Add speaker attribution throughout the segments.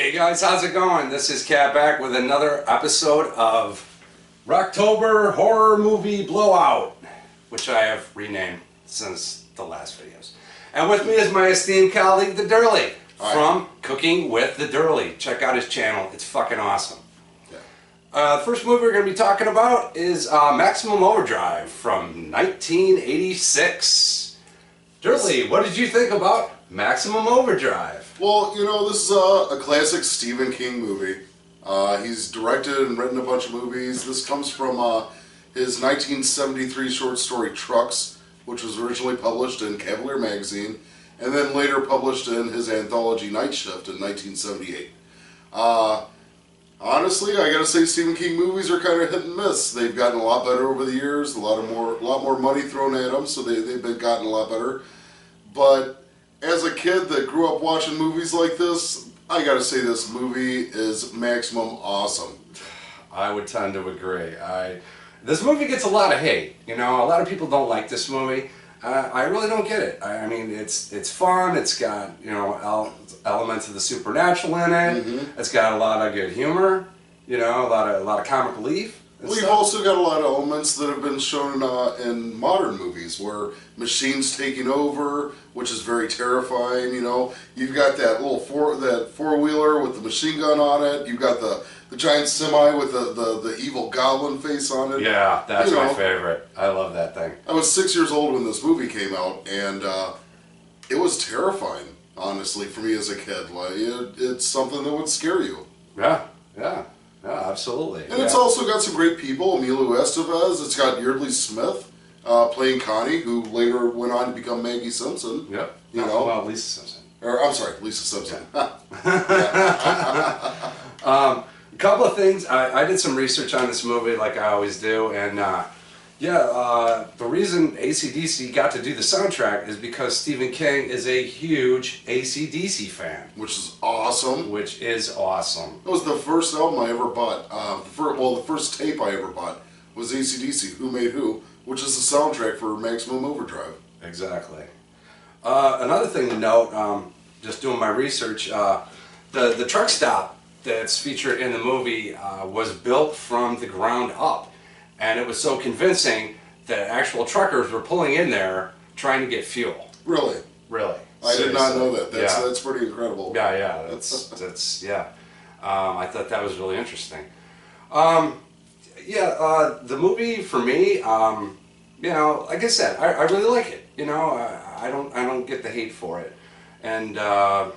Speaker 1: Hey guys, how's it going? This is Cat back with another episode of Rocktober Horror Movie Blowout, which I have renamed since the last videos. And with me is my esteemed colleague, TheDoerle, from Cooking with TheDoerle. Check out his channel, it's fucking awesome. The first movie we're going to be talking about is Maximum Overdrive from 1986. TheDoerle, what did you think about Maximum Overdrive?
Speaker 2: Well, you know, this is a classic Stephen King movie. He's directed and written a bunch of movies. This comes from his 1973 short story Trucks, which was originally published in Cavalier magazine, and then later published in his anthology Night Shift in 1978. Honestly, I gotta say Stephen King movies are kind of hit and miss. They've gotten a lot better over the years, a lot more money thrown at them, so they've gotten a lot better. But as a kid that grew up watching movies like this, I gotta say this movie is maximum awesome.
Speaker 1: I would tend to agree. This movie gets a lot of hate. You know, a lot of people don't like this movie. I really don't get it. I mean, it's fun. It's got, you know, elements of the supernatural in it. Mm-hmm. It's got a lot of good humor. You know, a lot of comic relief.
Speaker 2: We've also got a lot of elements that have been shown in modern movies, where machines taking over, which is very terrifying. You know, you've got that little four-wheeler with the machine gun on it. You've got the giant semi with the evil goblin face on it.
Speaker 1: Yeah, that's my favorite. I love that thing.
Speaker 2: I was 6 years old when this movie came out, and it was terrifying, honestly, for me as a kid. Like, it's something that would scare you.
Speaker 1: Yeah, yeah. Yeah, absolutely.
Speaker 2: And it's also got some great people. Emilio Estevez. It's got Yeardley Smith playing Connie, who later went on to become Maggie Simpson.
Speaker 1: Yep.
Speaker 2: You know?
Speaker 1: Well, Lisa Simpson.
Speaker 2: Or, I'm sorry, Lisa Simpson.
Speaker 1: Yeah. A couple of things. I did some research on this movie, like I always do, and the reason AC/DC got to do the soundtrack is because Stephen King is a huge AC/DC fan.
Speaker 2: Which is awesome.
Speaker 1: Which is awesome.
Speaker 2: That was the first album I ever bought. The first tape I ever bought was AC/DC, Who Made Who, which is the soundtrack for Maximum Overdrive.
Speaker 1: Exactly. Another thing to note, just doing my research, the truck stop that's featured in the movie was built from the ground up. And it was so convincing that actual truckers were pulling in there trying to get fuel.
Speaker 2: Really?
Speaker 1: Really.
Speaker 2: I did not know that. That's pretty incredible.
Speaker 1: Yeah, that's yeah. I thought that was really interesting. The movie for me, you know, like I said, I really like it. You know, I don't get the hate for it, and
Speaker 2: it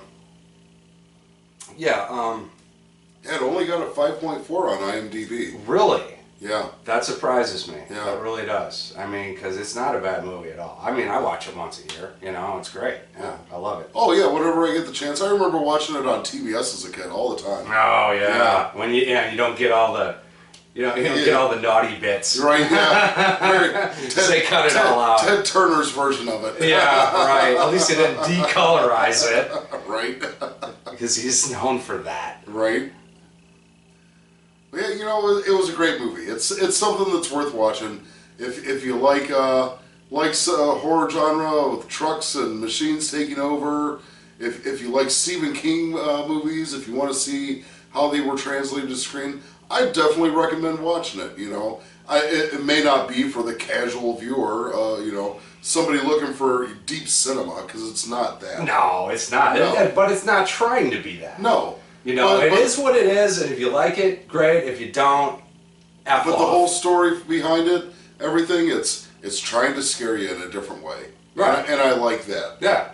Speaker 2: only got a 5.4 on IMDb.
Speaker 1: Really?
Speaker 2: Yeah.
Speaker 1: That surprises me.
Speaker 2: Yeah.
Speaker 1: That really does. I mean, because it's not a bad movie at all. I mean, I watch it once a year. You know, it's great. Yeah, I love it.
Speaker 2: Oh, yeah, whenever I get the chance. I remember watching it on TBS as a kid all the time.
Speaker 1: Oh, yeah. When you don't get all the... You don't get all the naughty bits.
Speaker 2: Right, yeah.
Speaker 1: They cut it all out.
Speaker 2: Ted Turner's version of it.
Speaker 1: Yeah, right. At least he didn't decolorize it.
Speaker 2: Right.
Speaker 1: Because he's known for that.
Speaker 2: Right. Yeah, you know, it was a great movie. It's something that's worth watching. If you like horror genre with trucks and machines taking over, if you like Stephen King movies, if you want to see how they were translated to screen, I definitely recommend watching it. You know, it may not be for the casual viewer. You know, somebody looking for deep cinema, because it's not that.
Speaker 1: No, it's not.
Speaker 2: No.
Speaker 1: But it's not trying to be that.
Speaker 2: No.
Speaker 1: You know, it is what it is, and if you like it, great. If you don't, F
Speaker 2: But
Speaker 1: off.
Speaker 2: the whole story behind it, everything, it's trying to scare you in a different way.
Speaker 1: Right.
Speaker 2: And I like that.
Speaker 1: Yeah.